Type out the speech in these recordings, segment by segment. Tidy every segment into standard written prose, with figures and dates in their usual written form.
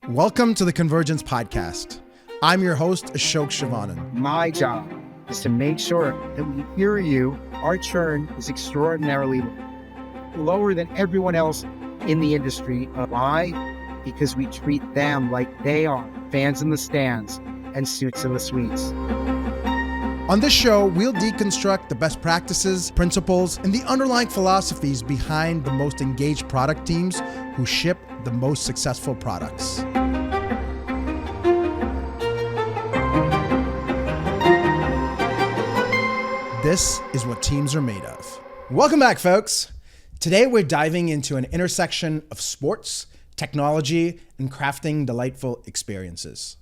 Welcome to the Convergence Podcast. I'm your host, Ashok Shivanan. My job is to make sure that we hear you. Our churn is extraordinarily lower than everyone else in the industry. Why? Because we treat them like they are fans in the stands and suits in the suites. On this show, we'll deconstruct the best practices, principles, and the underlying philosophies behind the most engaged product teams who ship the most successful products. This is what teams are made of. Welcome back, folks. Today, we're diving into an intersection of sports, technology, and crafting delightful experiences.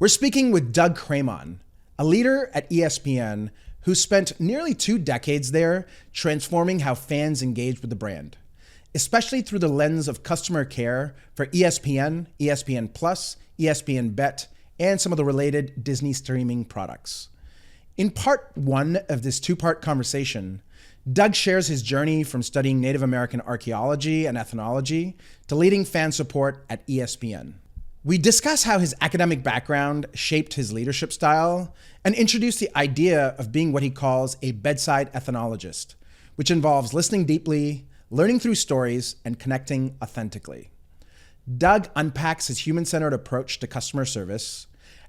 We're speaking with Doug Kramon, a leader at ESPN who spent nearly 2 decades there transforming how fans engage with the brand, especially through the lens of customer care for ESPN, ESPN Plus, ESPN Bet, and some of the related Disney streaming products. In part 1 of this 2-part conversation, Doug shares his journey from studying Native American archeology and ethnology to leading fan support at ESPN. We discuss how his academic background shaped his leadership style and introduce the idea of being what he calls a bedside ethnologist, which involves listening deeply, learning through stories, and connecting authentically. Doug unpacks his human-centered approach to customer service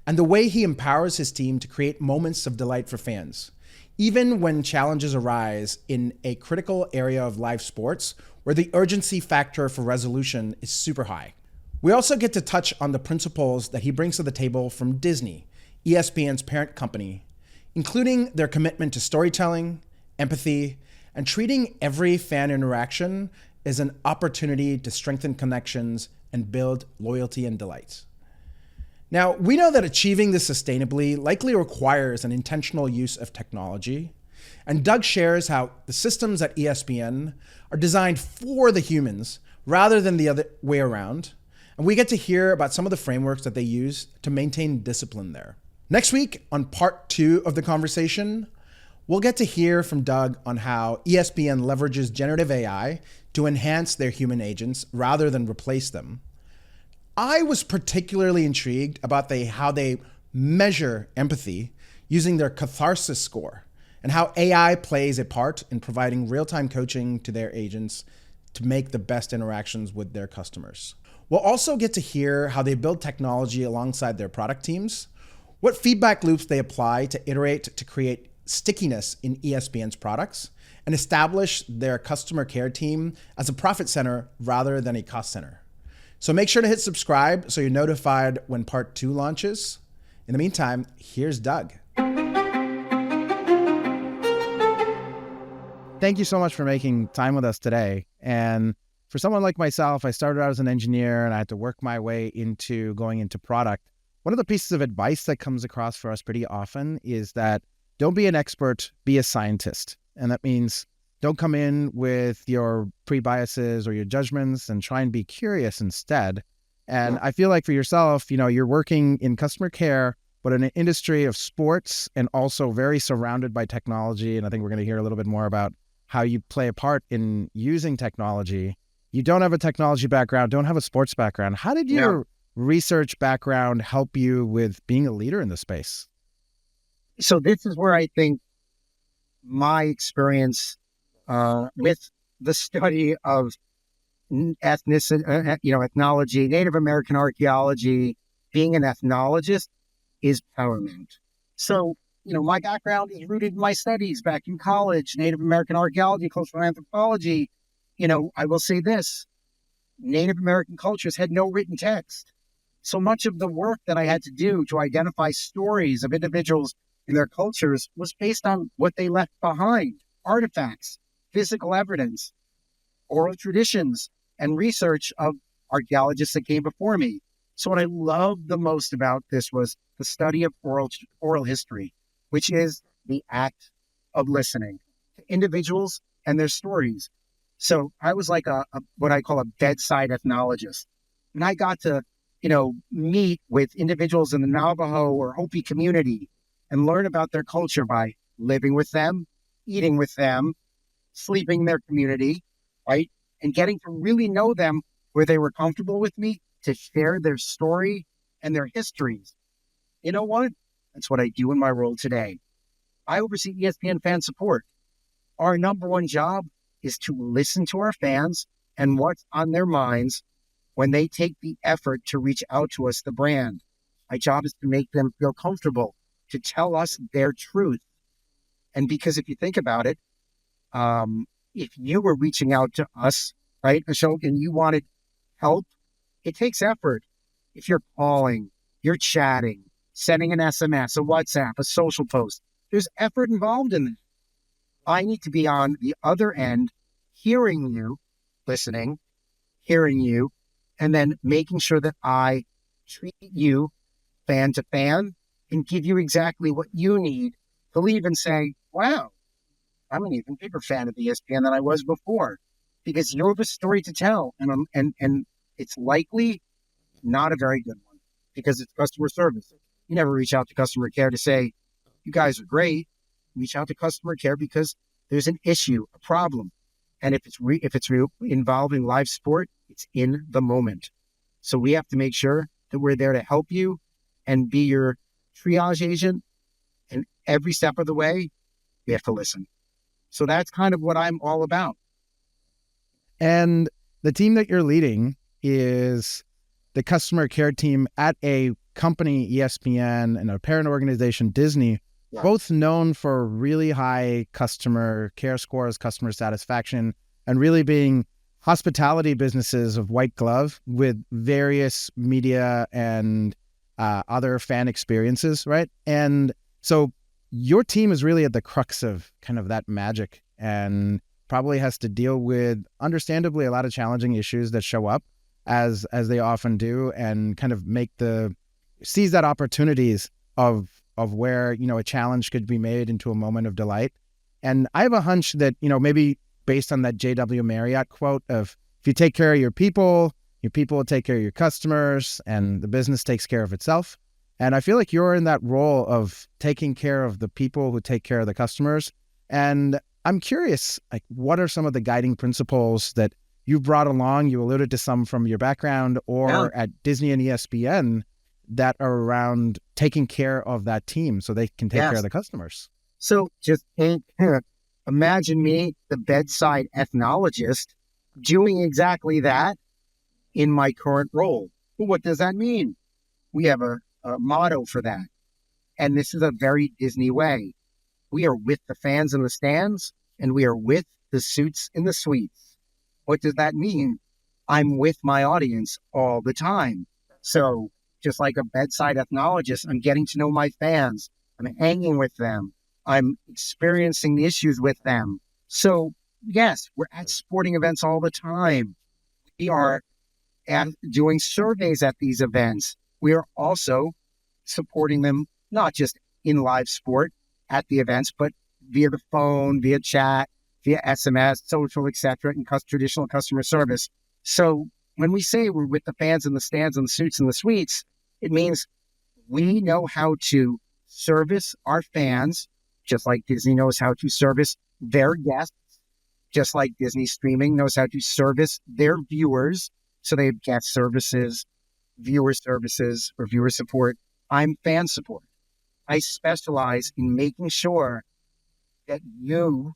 and the way he empowers his team to create moments of delight for fans, even when challenges arise in a critical area of live sports where the urgency factor for resolution is super high. We also get to touch on the principles that he brings to the table from Disney, ESPN's parent company, including their commitment to storytelling, empathy, and treating every fan interaction as an opportunity to strengthen connections and build loyalty and delight. Now, we know that achieving this sustainably likely requires an intentional use of technology, and Doug shares how the systems at ESPN are designed for the humans rather than the other way around, and we get to hear about some of the frameworks that they use to maintain discipline there. Next week, on part 2 of the conversation, we'll get to hear from Doug on how ESPN leverages generative AI to enhance their human agents rather than replace them. I was particularly intrigued about how they measure empathy using their Catharsis Score and how AI plays a part in providing real-time coaching to their agents to make the best interactions with their customers. We'll also get to hear how they build technology alongside their product teams, what feedback loops they apply to iterate to create stickiness in ESPN's products, and establish their customer care team as a profit center rather than a cost center. So make sure to hit subscribe so you're notified when part 2 launches. In the meantime, here's Doug. Thank you so much for making time with us today. And for someone like myself, I started out as an engineer and I had to work my way into going into product. One of the pieces of advice that comes across for us pretty often is that don't be an expert, be a scientist. And that means don't come in with your pre-biases or your judgments and try and be curious instead. And I feel like for yourself, you're working in customer care, but in an industry of sports and also very surrounded by technology. And I think we're going to hear a little bit more about how you play a part in using technology. You don't have a technology background, don't have a sports background. How did your research background help you with being a leader in the space? So this is where I think my experience with the study of ethnology, Native American archeology, being an ethnologist is paramount. So, my background is rooted in my studies back in college, Native American archeology, cultural anthropology. I will say this, Native American cultures had no written text. So much of the work that I had to do to identify stories of individuals and their cultures was based on what they left behind, artifacts, physical evidence, oral traditions, and research of archaeologists that came before me. So what I loved the most about this was the study of oral history, which is the act of listening to individuals and their stories. So I was like a what I call a bedside ethnologist. And I got to, meet with individuals in the Navajo or Hopi community and learn about their culture by living with them, eating with them, sleeping in their community, right? And getting to really know them where they were comfortable with me to share their story and their histories. You know what? That's what I do in my role today. I oversee ESPN fan support. Our number one job is to listen to our fans and what's on their minds when they take the effort to reach out to us, the brand. My job is to make them feel comfortable, to tell us their truth. And because if you think about it, if you were reaching out to us, right, Ashok, and you wanted help, it takes effort. If you're calling, you're chatting, sending an SMS, a WhatsApp, a social post, there's effort involved in that. I need to be on the other end, hearing you, listening, hearing you, and then making sure that I treat you fan to fan and give you exactly what you need to leave and say, wow, I'm an even bigger fan of ESPN than I was before, because you have a story to tell, and it's likely not a very good one because it's customer service. You never reach out to customer care to say, you guys are great. Reach out to customer care because there's an issue, a problem. And if it's involving live sport, it's in the moment. So we have to make sure that we're there to help you and be your triage agent. And every step of the way, we have to listen. So that's kind of what I'm all about. And the team that you're leading is the customer care team at a company, ESPN, and a parent organization, Disney, both known for really high customer care scores, customer satisfaction, and really being hospitality businesses of white glove with various media and other fan experiences, right? And so your team is really at the crux of kind of that magic and probably has to deal with, understandably, a lot of challenging issues that show up as they often do, and kind of seize that opportunities of where, a challenge could be made into a moment of delight. And I have a hunch that, maybe based on that J.W. Marriott quote of, if you take care of your people will take care of your customers, and the business takes care of itself. And I feel like you're in that role of taking care of the people who take care of the customers. And I'm curious, like, what are some of the guiding principles that you brought along? You alluded to some from your background or at Disney and ESPN that are around taking care of that team so they can take care of the customers. So just imagine me, the bedside ethnologist, doing exactly that in my current role. Well, what does that mean? We have a motto for that. And this is a very Disney way. We are with the fans in the stands, and we are with the suits in the suites. What does that mean? I'm with my audience all the time. So just like a bedside ethnologist, I'm getting to know my fans. I'm hanging with them. I'm experiencing the issues with them. So yes, we're at sporting events all the time. We are doing surveys at these events. We are also supporting them, not just in live sport at the events, but via the phone, via chat, via SMS, social, etc., and traditional customer service. So when we say we're with the fans in the stands and the suits and the suites, it means we know how to service our fans, just like Disney knows how to service their guests, just like Disney streaming knows how to service their viewers. So they have guest services, viewer services, or viewer support. I'm fan support. I specialize in making sure that you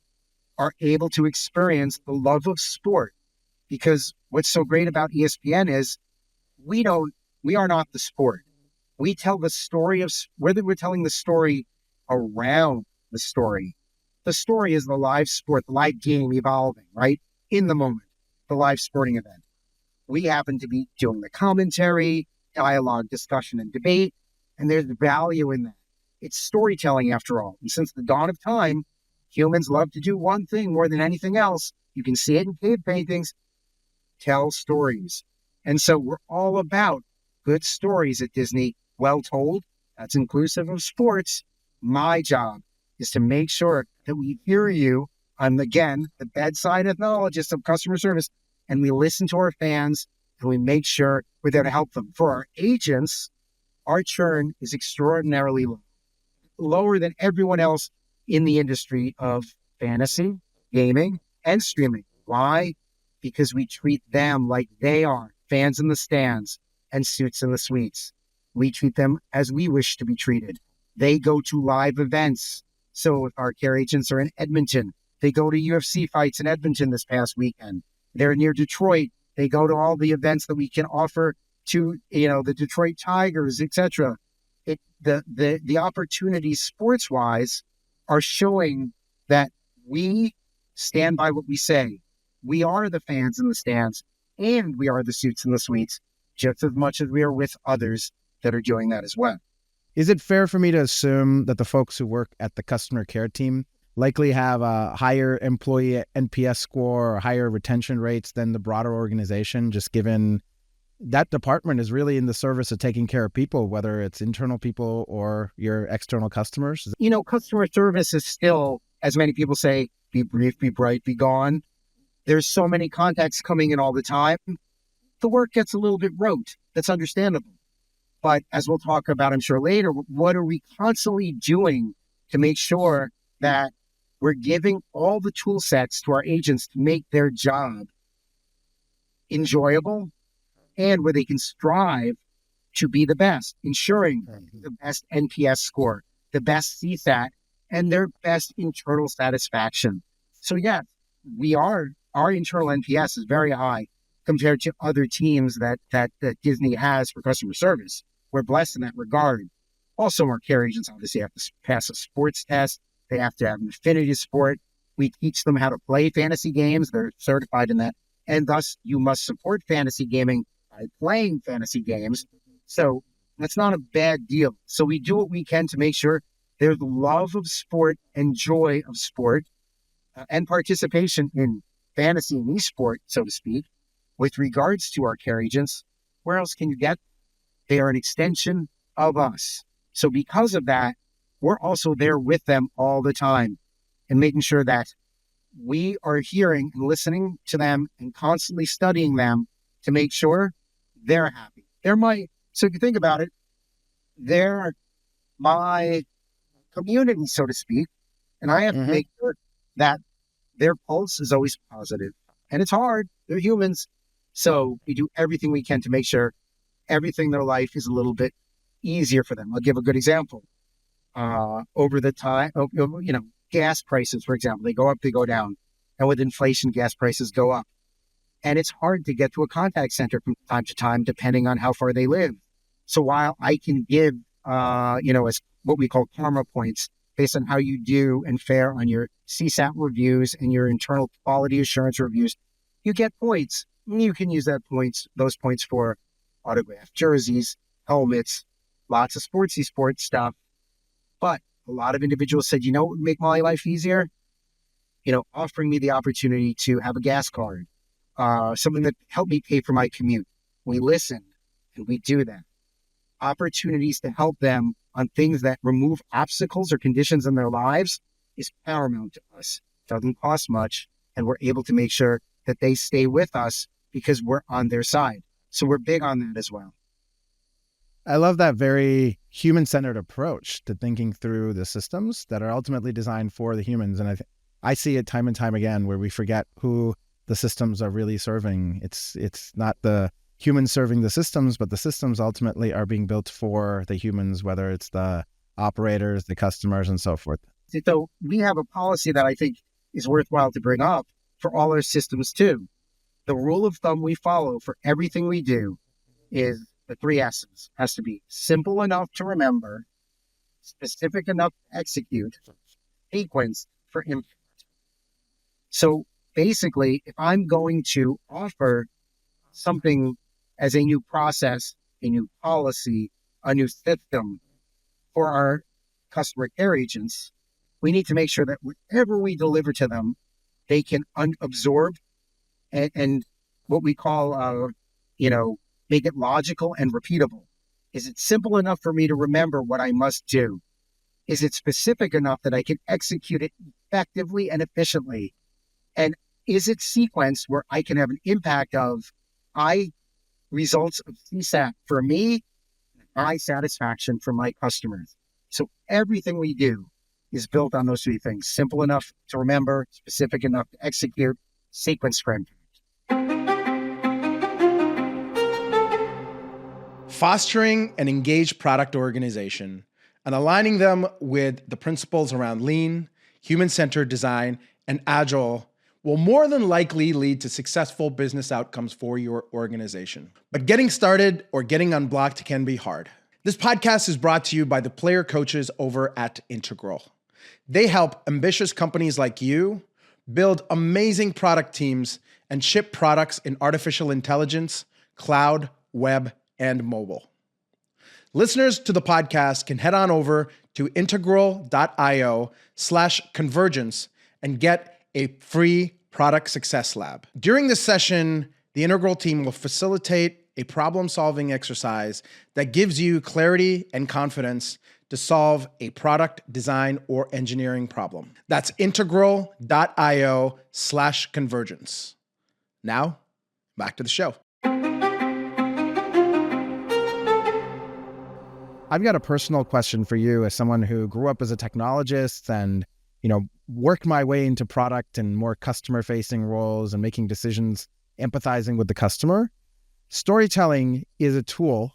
are able to experience the love of sport. Because what's so great about ESPN is we are not the sport. We tell the story of, whether we're telling the story around the story. The story is the live sport, the live game evolving, right? In the moment, the live sporting event. We happen to be doing the commentary, dialogue, discussion, and debate, and there's value in that. It's storytelling after all. And since the dawn of time, humans love to do one thing more than anything else. You can see it in cave paintings. Tell stories. And so we're all about good stories at Disney, well told. That's inclusive of sports. My job is to make sure that we hear you. I'm, again, the bedside ethnologist of customer service, and we listen to our fans, and we make sure we're there to help them. For our agents, our churn is extraordinarily low, lower than everyone else in the industry of fantasy, gaming, and streaming. Why? Because we treat them like they are fans in the stands, and suits in the suites. We treat them as we wish to be treated. They go to live events. So if our care agents are in Edmonton, they go to UFC fights in Edmonton this past weekend. They're near Detroit. They go to all the events that we can offer to, the Detroit Tigers, etc. The opportunities sports-wise are showing that we stand by what we say. We are the fans in the stands, and we are the suits in the suites, just as much as we are with others that are doing that as well. Is it fair for me to assume that the folks who work at the customer care team likely have a higher employee NPS score or higher retention rates than the broader organization, just given that department is really in the service of taking care of people, whether it's internal people or your external customers? Customer service is still, as many people say, be brief, be bright, be gone. There's so many contacts coming in all the time. The work gets a little bit rote. That's understandable. But as we'll talk about, I'm sure later, what are we constantly doing to make sure that we're giving all the tool sets to our agents to make their job enjoyable and where they can strive to be the best, ensuring the best NPS score, the best CSAT, and their best internal satisfaction. So yeah, our internal NPS is very high compared to other teams that Disney has for customer service. We're blessed in that regard. Also, our care agents obviously have to pass a sports test. They have to have an affinity to sport. We teach them how to play fantasy games. They're certified in that. And thus, you must support fantasy gaming by playing fantasy games. So that's not a bad deal. So we do what we can to make sure there's love of sport and joy of sport and participation in fantasy and esport, so to speak. With regards to our care agents, where else can you get? They are an extension of us. So because of that, we're also there with them all the time and making sure that we are hearing and listening to them and constantly studying them to make sure they're happy. So if you think about it, they're my community, so to speak, and I have to make sure that their pulse is always positive. And it's hard. They're humans. So we do everything we can to make sure everything in their life is a little bit easier for them. I'll give a good example. Over the time, gas prices, for example, they go up, they go down. And with inflation, gas prices go up. And it's hard to get to a contact center from time to time, depending on how far they live. So while I can give, as what we call karma points, based on how you do and fare on your CSAT reviews and your internal quality assurance reviews, you get points. You can use those points for autographed jerseys, helmets, lots of sports stuff. But a lot of individuals said, what would make my life easier? Offering me the opportunity to have a gas card, something that helped me pay for my commute. We listen and we do that. Opportunities to help them on things that remove obstacles or conditions in their lives is paramount to us. It doesn't cost much, and we're able to make sure that they stay with us because we're on their side. So we're big on that as well. I love that very human-centered approach to thinking through the systems that are ultimately designed for the humans. And I see it time and time again where we forget who the systems are really serving. It's not the humans serving the systems, but the systems ultimately are being built for the humans, whether it's the operators, the customers, and so forth. So we have a policy that I think is worthwhile to bring up for all our systems too. The rule of thumb we follow for everything we do is the 3 S's. Has to be simple enough to remember, specific enough to execute, sequenced for impact. So basically, if I'm going to offer something as a new process, a new policy, a new system for our customer care agents, we need to make sure that whatever we deliver to them, they can absorb and what we call, make it logical and repeatable. Is it simple enough for me to remember what I must do? Is it specific enough that I can execute it effectively and efficiently? And is it sequenced where I can have an impact of results of CSAT for me, high satisfaction for my customers? So everything we do is built on those 3 things. Simple enough to remember, specific enough to execute, sequence for impact. fostering an engaged product organization and aligning them with the principles around lean, human-centered design, and agile will more than likely lead to successful business outcomes for your organization. But getting started or getting unblocked can be hard. This podcast is brought to you by the player coaches over at Integral. They help ambitious companies like you build amazing product teams and ship products in artificial intelligence, cloud, web, and mobile. Listeners to the podcast can head on over to integral.io/convergence and get a free product success lab. During this session, the Integral team will facilitate a problem-solving exercise that gives you clarity and confidence to solve a product, design, or engineering problem. That's integral.io/convergence. Now, back to the show. I've got a personal question for you as someone who grew up as a technologist and, worked my way into product and more customer-facing roles and making decisions, empathizing with the customer. Storytelling is a tool,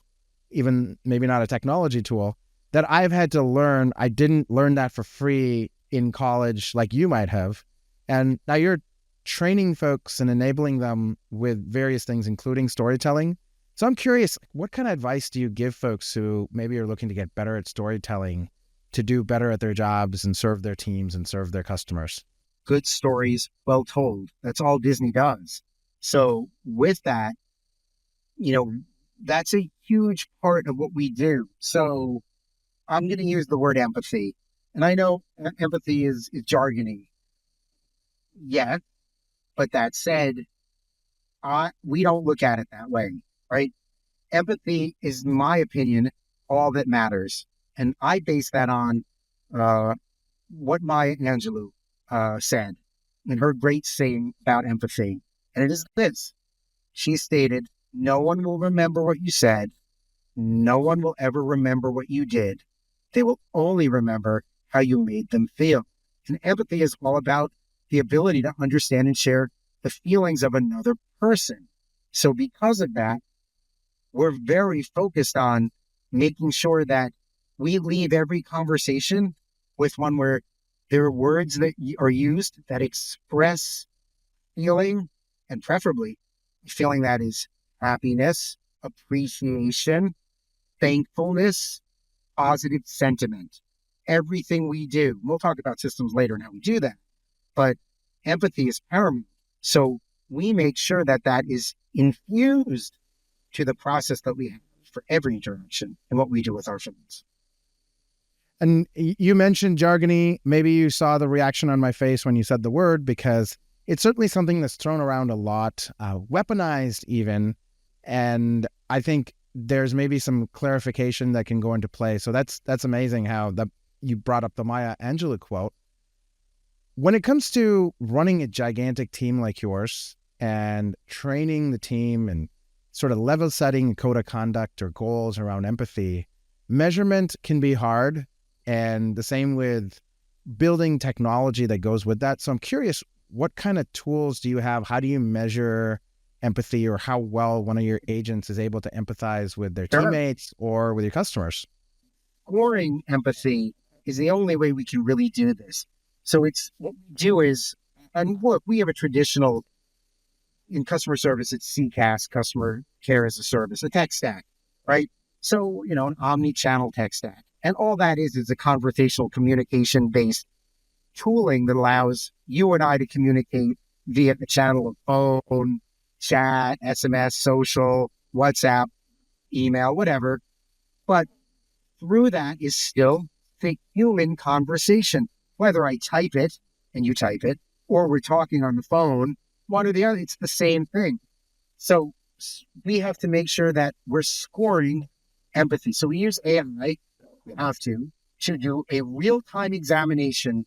even maybe not a technology tool, that I've had to learn. I didn't learn that for free in college like you might have. And now you're training folks and enabling them with various things, including storytelling. So I'm curious, what kind of advice do you give folks who maybe are looking to get better at storytelling, to do better at their jobs and serve their teams and serve their customers? Good stories, well told. That's all Disney does. So with that, that's a huge part of what we do. So I'm going to use the word empathy. And I know empathy is jargony. Yeah. But that said, we don't look at it that way, right? Empathy is, in my opinion, all that matters. And I base that on what Maya Angelou said in her great saying about empathy. And it is this. She stated, "No one will remember what you said. No one will ever remember what you did. They will only remember how you made them feel." And empathy is all about the ability to understand and share the feelings of another person. So because of that, we're very focused on making sure that we leave every conversation with one where there are words that are used that express feeling, and preferably feeling that is happiness, appreciation, thankfulness, positive sentiment. Everything we do, we'll talk about systems later and how we do that, but empathy is paramount. So we make sure that that is infused to the process that we have for every interaction and what we do with our friends. And you mentioned jargony. Maybe you saw the reaction on my face when you said the word, because it's certainly something that's thrown around a lot, weaponized even. And I think there's maybe some clarification that can go into play. So that's amazing how you brought up the Maya Angelou quote. When it comes to running a gigantic team like yours and training the team and sort of level setting code of conduct or goals around empathy, measurement can be hard. And the same with building technology that goes with that. So I'm curious, what kind of tools do you have? How do you measure empathy, or how well one of your agents is able to empathize with their teammates or with your customers? Scoring empathy is the only way we can really do this. So it's what we do is, and look, we have a traditional, in customer service, it's CCaaS, customer care as a service, a tech stack, right? So, an omni-channel tech stack. And all that is a conversational communication-based tooling that allows you and I to communicate via the channel of phone, chat, SMS, social, WhatsApp, email, whatever. But through that is still the human conversation. Whether I type it and you type it, or we're talking on the phone, one or the other, it's the same thing. So we have to make sure that we're scoring empathy. So we use AI, we have to do a real-time examination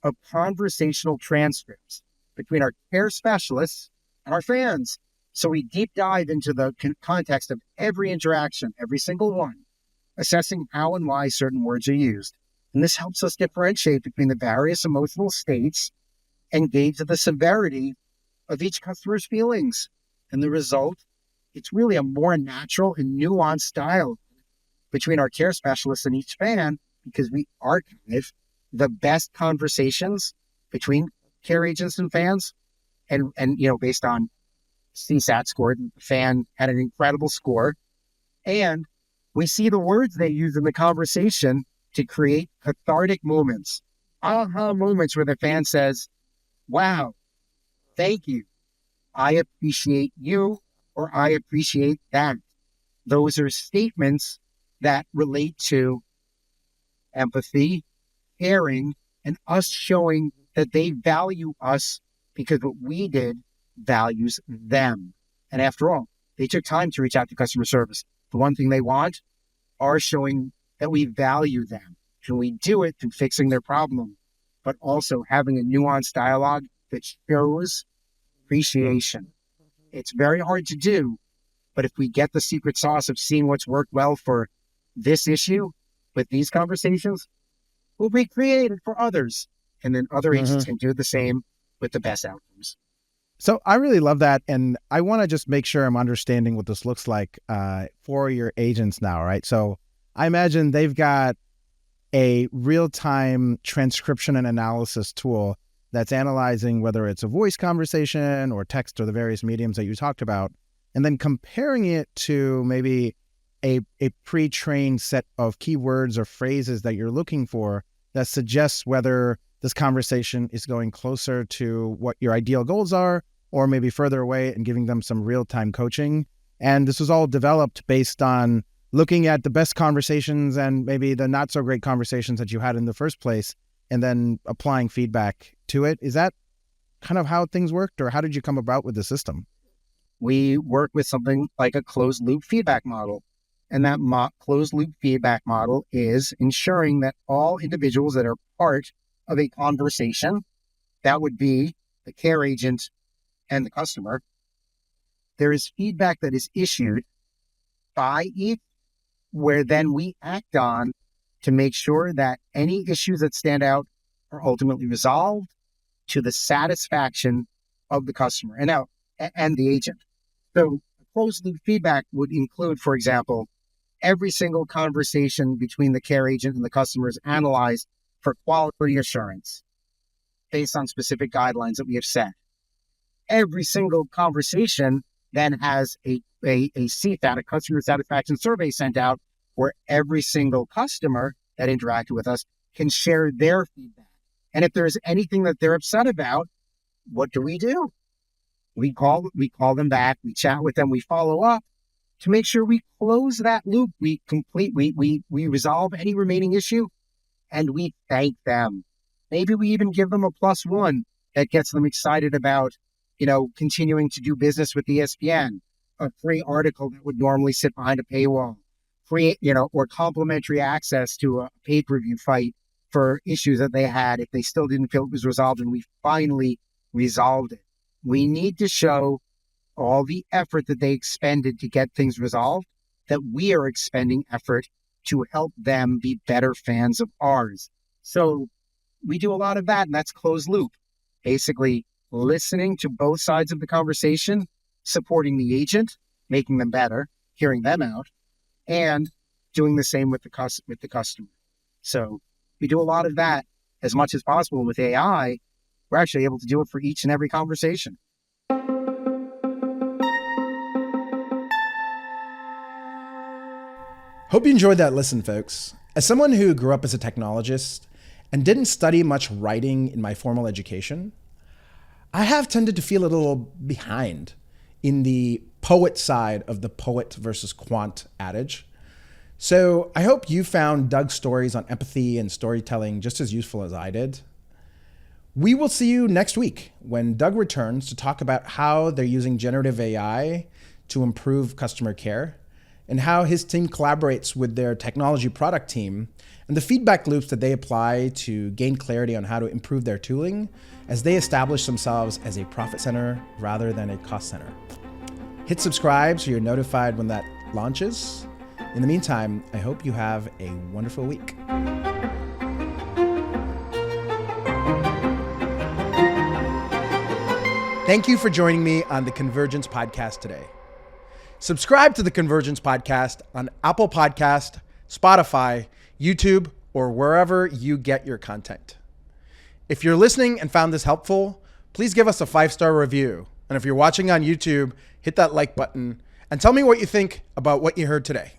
of conversational transcripts between our care specialists and our fans. So we deep dive into the context of every interaction, every single one, assessing how and why certain words are used. And this helps us differentiate between the various emotional states and gauge the severity of each customer's feelings. And the result it's really a more natural and nuanced style between our care specialists and each fan, because we archive the best conversations between care agents and fans. And based on CSAT score, the fan had an incredible score. And we see the words they use in the conversation to create cathartic moments, aha moments where the fan says, wow, thank you. I appreciate you, or I appreciate that. Those are statements that relate to empathy, caring, and us showing that they value us because what we did values them. And after all, they took time to reach out to customer service. The one thing they want are showing that we value them. And we do it through fixing their problem, but also having a nuanced dialogue that shows appreciation. It's very hard to do, but if we get the secret sauce of seeing what's worked well for this issue with these conversations, we'll recreate it for others. And then other agents can do the same with the best outcomes. So I really love that. And I want to just make sure I'm understanding what this looks like for your agents now, right? So I imagine they've got a real-time transcription and analysis tool that's analyzing whether it's a voice conversation or text or the various mediums that you talked about, and then comparing it to maybe a pre-trained set of keywords or phrases that you're looking for that suggests whether this conversation is going closer to what your ideal goals are or maybe further away, and giving them some real-time coaching. And this was all developed based on looking at the best conversations and maybe the not so great conversations that you had in the first place, and then applying feedback to it. Is that kind of how things worked, or how did you come about with the system? We work with something like a closed loop feedback model. And that closed loop feedback model is ensuring that all individuals that are part of a conversation, that would be the care agent and the customer, there is feedback that is issued by each, where then we act on to make sure that any issues that stand out are ultimately resolved to the satisfaction of the customer and the agent. So closed loop feedback would include, for example, every single conversation between the care agent and the customer is analyzed for quality assurance based on specific guidelines that we have set. Every single conversation then has a CSAT, a customer satisfaction survey, sent out, where every single customer that interacted with us can share their feedback. And if there's anything that they're upset about, what do? We call them back, we chat with them, we follow up to make sure we close that loop, we resolve any remaining issue, and we thank them. Maybe we even give them a +1 that gets them excited about, continuing to do business with ESPN, a free article that would normally sit behind a paywall, free, or complimentary access to a pay-per-view fight for issues that they had if they still didn't feel it was resolved, and we finally resolved it. We need to show all the effort that they expended to get things resolved, that we are expending effort to help them be better fans of ours. So we do a lot of that, and that's closed loop. Basically, listening to both sides of the conversation, supporting the agent, making them better, hearing them out, and doing the same with the customer. So we do a lot of that as much as possible. With AI, we're actually able to do it for each and every conversation. Hope you enjoyed that listen, folks. As someone who grew up as a technologist and didn't study much writing in my formal education, I have tended to feel a little behind in the poet side of the poet versus quant adage. So I hope you found Doug's stories on empathy and storytelling just as useful as I did. We will see you next week when Doug returns to talk about how they're using generative AI to improve customer care, and how his team collaborates with their technology product team, and the feedback loops that they apply to gain clarity on how to improve their tooling as they establish themselves as a profit center rather than a cost center. Hit subscribe so you're notified when that launches. In the meantime, I hope you have a wonderful week. Thank you for joining me on the Convergence podcast today. Subscribe to the Convergence Podcast on Apple Podcast, Spotify, YouTube, or wherever you get your content. If you're listening and found this helpful, please give us a 5-star review. And if you're watching on YouTube, hit that like button and tell me what you think about what you heard today.